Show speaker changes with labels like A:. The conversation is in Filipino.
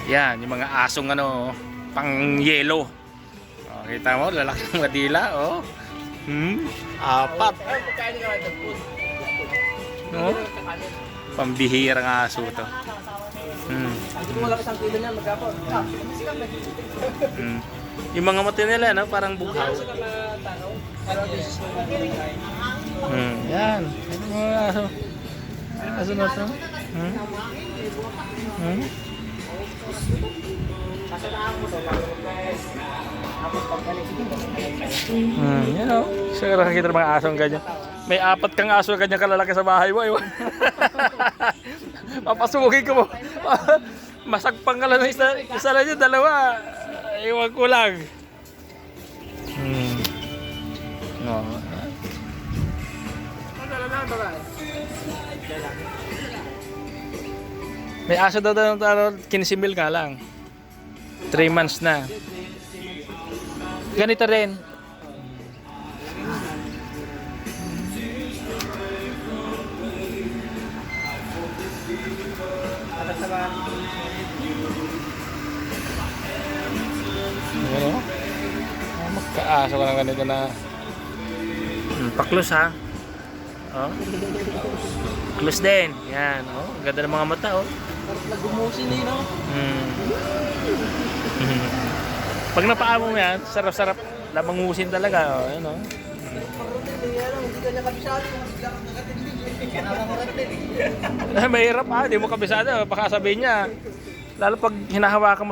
A: Yan, yung mga asong ano, pang yelo. Oh, kita mo, lalaki ng mga dila, oh. Apat. No? Pambihirang aso to.
B: Kung wala isang kilo niya, magkapon.
A: Yung mga mata nila, no? Parang bughaw. Yan. Ano mga aso? Aso na to? Yan o. Siguro nakakita ng mga asong ganyan. May apat kang aso ganyan kalalaki sa bahay mo. Papasukin ko mo. Masagpang ka lang ng isa lang yun, dalawa. Iwan ko lang. No. May aso daw 15 mil ka lang. 3 months na. Ganito rin. Ano? Magkaaso ka lang ganito na. Paklos ha. Oh. Close din. Yan. Oh. Ganda ng mga mata oh.
B: Nagumusin eh, no?
A: Pag napaamo mo yan, sarap-sarap. Lamangusin talaga. Oh. Yan oh.
B: Hindi ka niya kabisado.
A: Mahirap ah. Hindi mo kabisado. Baka sabihin niya. Lalo pag hinahawakan mo.